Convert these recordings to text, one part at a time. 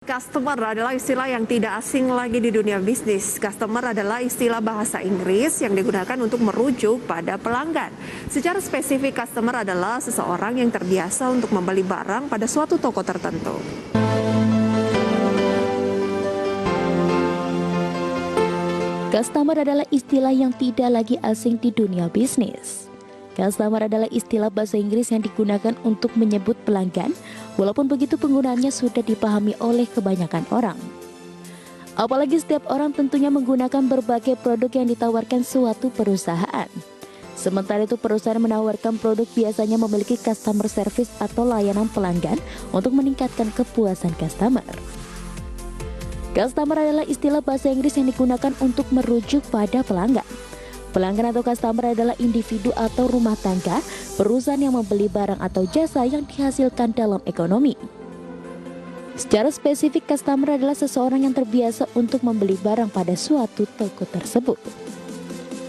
Customer adalah istilah yang tidak asing lagi di dunia bisnis. Customer adalah istilah bahasa Inggris yang digunakan untuk merujuk pada pelanggan. Secara spesifik, customer adalah seseorang yang terbiasa untuk membeli barang pada suatu toko tertentu. Customer adalah istilah yang tidak lagi asing di dunia bisnis. Customer adalah istilah bahasa Inggris yang digunakan untuk menyebut pelanggan, walaupun begitu penggunaannya sudah dipahami oleh kebanyakan orang. Apalagi setiap orang tentunya menggunakan berbagai produk yang ditawarkan suatu perusahaan. Sementara itu perusahaan menawarkan produk biasanya memiliki customer service atau layanan pelanggan untuk meningkatkan kepuasan customer. Customer adalah istilah bahasa Inggris yang digunakan untuk merujuk pada pelanggan. Pelanggan atau customer adalah individu atau rumah tangga, perusahaan yang membeli barang atau jasa yang dihasilkan dalam ekonomi. Secara spesifik, customer adalah seseorang yang terbiasa untuk membeli barang pada suatu toko tersebut.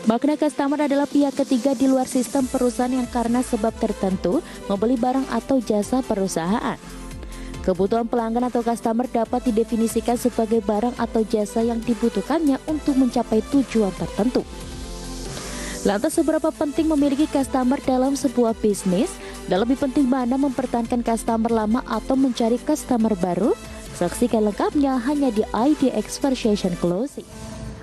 Makna customer adalah pihak ketiga di luar sistem perusahaan yang karena sebab tertentu membeli barang atau jasa perusahaan. Kebutuhan pelanggan atau customer dapat didefinisikan sebagai barang atau jasa yang dibutuhkannya untuk mencapai tujuan tertentu. Lantas seberapa penting memiliki customer dalam sebuah bisnis? Dan lebih penting mana mempertahankan customer lama atau mencari customer baru? Saksikan lengkapnya hanya di IDX Version Closing.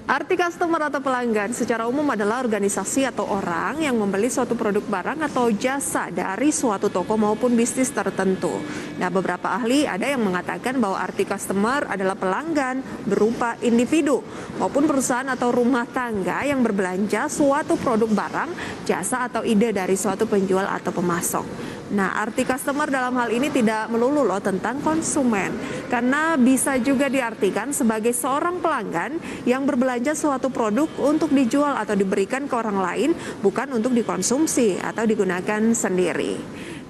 Arti customer atau pelanggan secara umum adalah organisasi atau orang yang membeli suatu produk barang atau jasa dari suatu toko maupun bisnis tertentu. Nah, beberapa ahli ada yang mengatakan bahwa arti customer adalah pelanggan berupa individu maupun perusahaan atau rumah tangga yang berbelanja suatu produk barang, jasa atau ide dari suatu penjual atau pemasok. Nah, arti customer dalam hal ini tidak melulu loh tentang konsumen, karena bisa juga diartikan sebagai seorang pelanggan yang berbelanja suatu produk untuk dijual atau diberikan ke orang lain, bukan untuk dikonsumsi atau digunakan sendiri.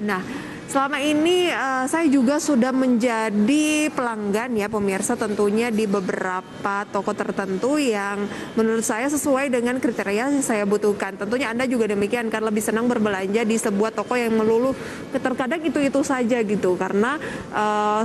Nah, selama ini saya juga sudah menjadi pelanggan ya pemirsa, tentunya di beberapa toko tertentu yang menurut saya sesuai dengan kriteria yang saya butuhkan. Tentunya Anda juga demikian, kan lebih senang berbelanja di sebuah toko yang melulu terkadang itu saja gitu, karena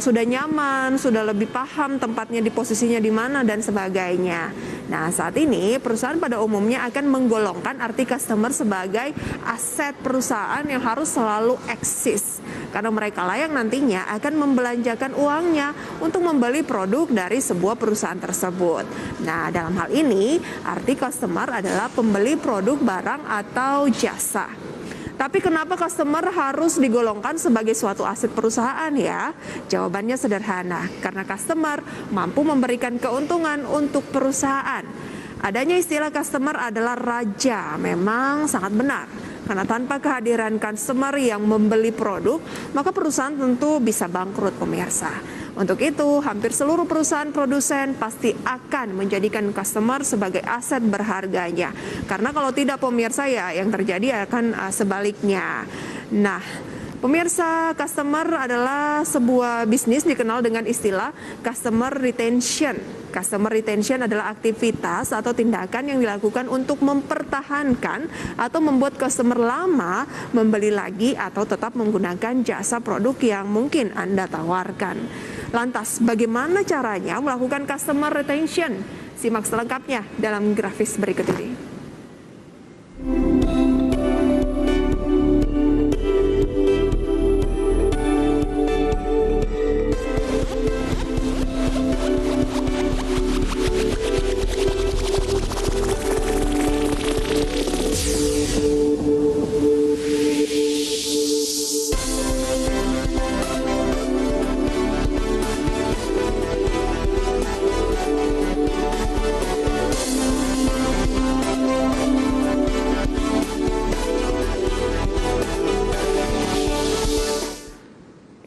sudah nyaman, sudah lebih paham tempatnya di posisinya di mana dan sebagainya. Nah, saat ini perusahaan pada umumnya akan menggolongkan arti customer sebagai aset perusahaan yang harus selalu eksis, karena mereka lah yang nantinya akan membelanjakan uangnya untuk membeli produk dari sebuah perusahaan tersebut. Nah, dalam hal ini arti customer adalah pembeli produk barang atau jasa. Tapi kenapa customer harus digolongkan sebagai suatu aset perusahaan ya? Jawabannya sederhana, karena customer mampu memberikan keuntungan untuk perusahaan. Adanya istilah customer adalah raja, memang sangat benar. Karena tanpa kehadiran customer yang membeli produk, maka perusahaan tentu bisa bangkrut pemirsa. Untuk itu, hampir seluruh perusahaan produsen pasti akan menjadikan customer sebagai aset berharganya. Karena kalau tidak pemirsa ya yang terjadi akan sebaliknya. Nah, pemirsa, customer adalah sebuah bisnis dikenal dengan istilah customer retention. Customer retention adalah aktivitas atau tindakan yang dilakukan untuk mempertahankan atau membuat customer lama membeli lagi atau tetap menggunakan jasa produk yang mungkin Anda tawarkan. Lantas, bagaimana caranya melakukan customer retention? Simak selengkapnya dalam grafis berikut ini.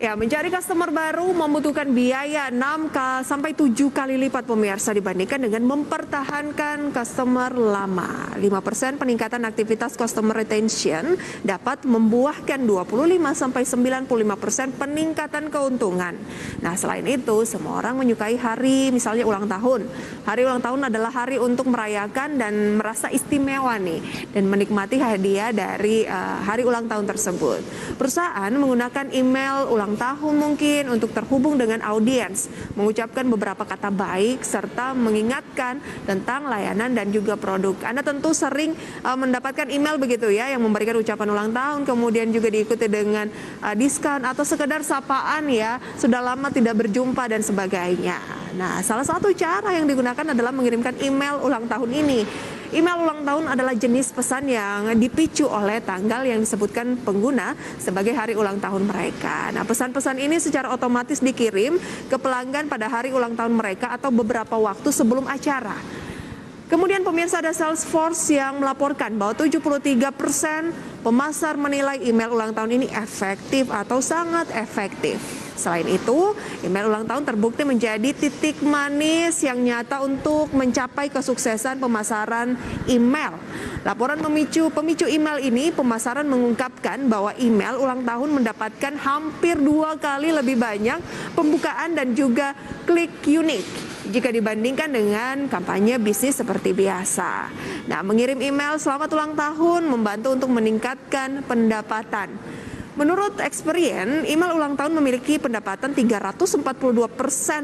Ya, mencari customer baru membutuhkan biaya 6 sampai 7 kali lipat pemirsa dibandingkan dengan mempertahankan customer lama. 5% peningkatan aktivitas customer retention dapat membuahkan 25 sampai 95% peningkatan keuntungan. Nah, selain itu, semua orang menyukai hari misalnya ulang tahun. Hari ulang tahun adalah hari untuk merayakan dan merasa istimewa nih dan menikmati hadiah dari hari ulang tahun tersebut. Perusahaan menggunakan email ulang tahun tahun mungkin untuk terhubung dengan audiens, mengucapkan beberapa kata baik, serta mengingatkan tentang layanan dan juga produk. Anda tentu sering mendapatkan email begitu ya, yang memberikan ucapan ulang tahun, kemudian juga diikuti dengan diskon atau sekedar sapaan ya, sudah lama tidak berjumpa dan sebagainya. Nah, salah satu cara yang digunakan adalah mengirimkan email ulang tahun ini. Email ulang tahun adalah jenis pesan yang dipicu oleh tanggal yang disebutkan pengguna sebagai hari ulang tahun mereka. Nah, pesan-pesan ini secara otomatis dikirim ke pelanggan pada hari ulang tahun mereka atau beberapa waktu sebelum acara. Kemudian pemirsa, ada Salesforce yang melaporkan bahwa 73% pemasar menilai email ulang tahun ini efektif atau sangat efektif. Selain itu, email ulang tahun terbukti menjadi titik manis yang nyata untuk mencapai kesuksesan pemasaran email. Laporan pemicu email ini, pemasaran mengungkapkan bahwa email ulang tahun mendapatkan hampir 2 kali lebih banyak pembukaan dan juga klik unik jika dibandingkan dengan kampanye bisnis seperti biasa. Nah, mengirim email selamat ulang tahun membantu untuk meningkatkan pendapatan. Menurut Experian, email ulang tahun memiliki pendapatan 342%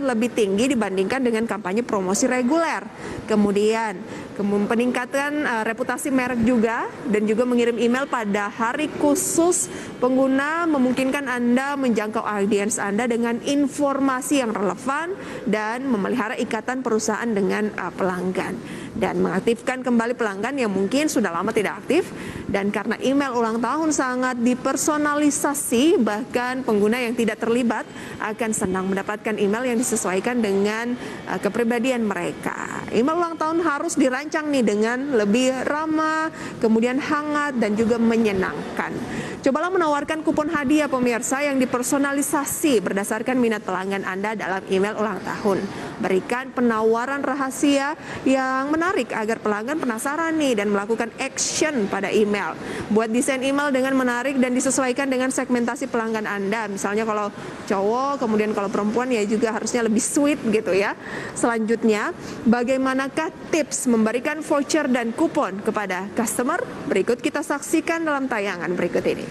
lebih tinggi dibandingkan dengan kampanye promosi reguler. Kemudian peningkatan reputasi merek juga, dan juga mengirim email pada hari khusus pengguna memungkinkan Anda menjangkau audiens Anda dengan informasi yang relevan dan memelihara ikatan perusahaan dengan pelanggan, dan mengaktifkan kembali pelanggan yang mungkin sudah lama tidak aktif. Dan karena email ulang tahun sangat dipersonalisasi, bahkan pengguna yang tidak terlibat akan senang mendapatkan email yang disesuaikan dengan kepribadian mereka. Email ulang tahun harus dirancang nih dengan lebih ramah, kemudian hangat dan juga menyenangkan. Cobalah menawarkan kupon hadiah pemirsa yang dipersonalisasi berdasarkan minat pelanggan Anda dalam email ulang tahun. Berikan penawaran rahasia yang menarik agar pelanggan penasaran nih dan melakukan action pada email. Buat desain email dengan menarik dan disesuaikan dengan segmentasi pelanggan Anda. Misalnya kalau cowok, kemudian kalau perempuan ya juga harusnya lebih sweet gitu ya. Selanjutnya, bagaimanakah tips memberikan voucher dan kupon kepada customer? Berikut kita saksikan dalam tayangan berikut ini.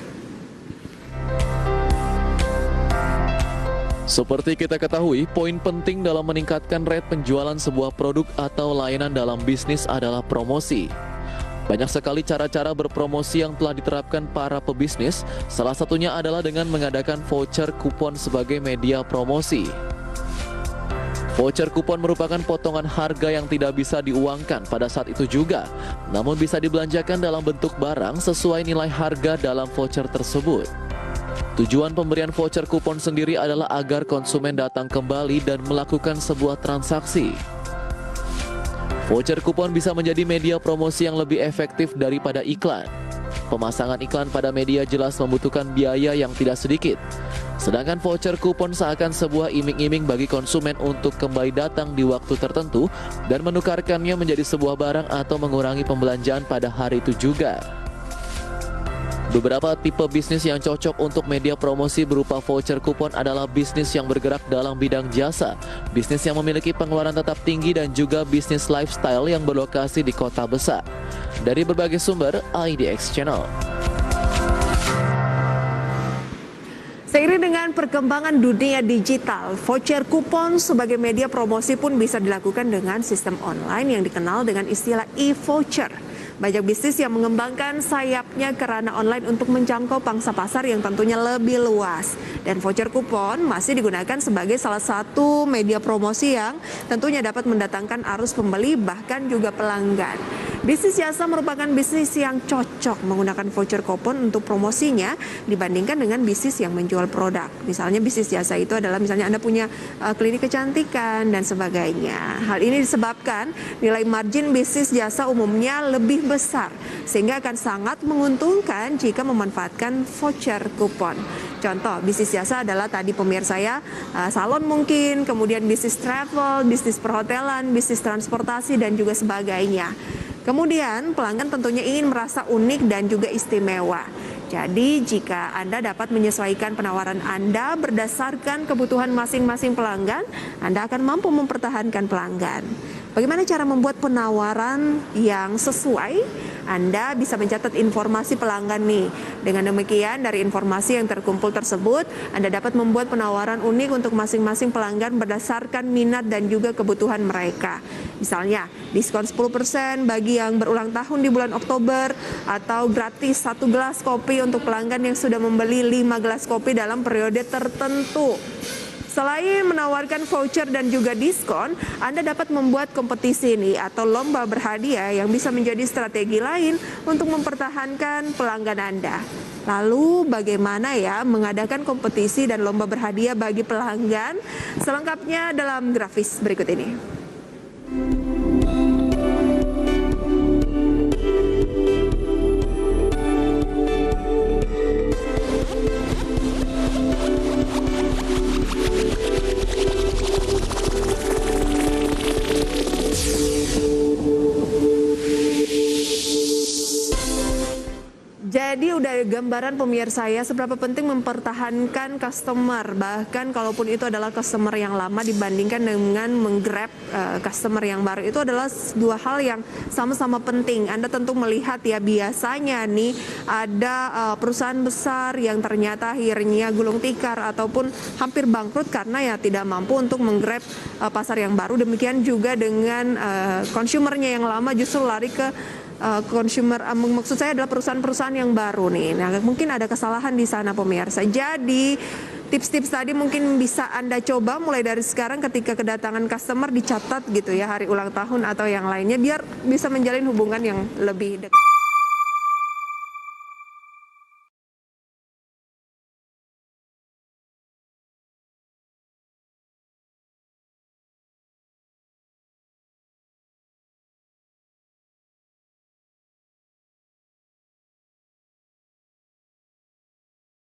Seperti kita ketahui, poin penting dalam meningkatkan rate penjualan sebuah produk atau layanan dalam bisnis adalah promosi. Banyak sekali cara-cara berpromosi yang telah diterapkan para pebisnis, salah satunya adalah dengan mengadakan voucher kupon sebagai media promosi. Voucher kupon merupakan potongan harga yang tidak bisa diuangkan pada saat itu juga, namun bisa dibelanjakan dalam bentuk barang sesuai nilai harga dalam voucher tersebut. Tujuan pemberian voucher kupon sendiri adalah agar konsumen datang kembali dan melakukan sebuah transaksi. Voucher kupon bisa menjadi media promosi yang lebih efektif daripada iklan. Pemasangan iklan pada media jelas membutuhkan biaya yang tidak sedikit. Sedangkan voucher kupon seakan sebuah iming-iming bagi konsumen untuk kembali datang di waktu tertentu dan menukarkannya menjadi sebuah barang atau mengurangi pembelanjaan pada hari itu juga. Beberapa tipe bisnis yang cocok untuk media promosi berupa voucher kupon adalah bisnis yang bergerak dalam bidang jasa, bisnis yang memiliki pengeluaran tetap tinggi, dan juga bisnis lifestyle yang berlokasi di kota besar. Dari berbagai sumber, IDX Channel. Seiring dengan perkembangan dunia digital, voucher kupon sebagai media promosi pun bisa dilakukan dengan sistem online yang dikenal dengan istilah e-voucher. Banyak bisnis yang mengembangkan sayapnya ke ranah online untuk menjangkau pangsa pasar yang tentunya lebih luas. Dan voucher kupon masih digunakan sebagai salah satu media promosi yang tentunya dapat mendatangkan arus pembeli bahkan juga pelanggan. Bisnis jasa merupakan bisnis yang cocok menggunakan voucher kupon untuk promosinya dibandingkan dengan bisnis yang menjual produk. Misalnya bisnis jasa itu adalah misalnya Anda punya klinik kecantikan dan sebagainya. Hal ini disebabkan nilai margin bisnis jasa umumnya lebih besar, sehingga akan sangat menguntungkan jika memanfaatkan voucher kupon. Contoh bisnis jasa adalah tadi pemirsa ya, salon mungkin, kemudian bisnis travel, bisnis perhotelan, bisnis transportasi dan juga sebagainya. Kemudian pelanggan tentunya ingin merasa unik dan juga istimewa. Jadi jika Anda dapat menyesuaikan penawaran Anda berdasarkan kebutuhan masing-masing pelanggan, Anda akan mampu mempertahankan pelanggan. Bagaimana cara membuat penawaran yang sesuai? Anda bisa mencatat informasi pelanggan nih. Dengan demikian, dari informasi yang terkumpul tersebut, Anda dapat membuat penawaran unik untuk masing-masing pelanggan berdasarkan minat dan juga kebutuhan mereka. Misalnya, diskon 10% bagi yang berulang tahun di bulan Oktober, atau gratis 1 gelas kopi untuk pelanggan yang sudah membeli 5 gelas kopi dalam periode tertentu. Selain menawarkan voucher dan juga diskon, Anda dapat membuat kompetisi nih atau lomba berhadiah yang bisa menjadi strategi lain untuk mempertahankan pelanggan Anda. Lalu bagaimana ya mengadakan kompetisi dan lomba berhadiah bagi pelanggan? Selengkapnya dalam grafis berikut ini. Jadi udah gambaran pemirsa ya seberapa penting mempertahankan customer, bahkan kalaupun itu adalah customer yang lama dibandingkan dengan menggrab customer yang baru, itu adalah dua hal yang sama-sama penting. Anda tentu melihat ya, biasanya nih ada perusahaan besar yang ternyata akhirnya gulung tikar ataupun hampir bangkrut karena ya tidak mampu untuk menggrab pasar yang baru. Demikian juga dengan konsumernya yang lama justru lari ke consumer, maksud saya adalah perusahaan-perusahaan yang baru nih. Nah, mungkin ada kesalahan di sana pemirsa. Jadi tips-tips tadi mungkin bisa Anda coba mulai dari sekarang ketika kedatangan customer, dicatat gitu ya hari ulang tahun atau yang lainnya biar bisa menjalin hubungan yang lebih dekat.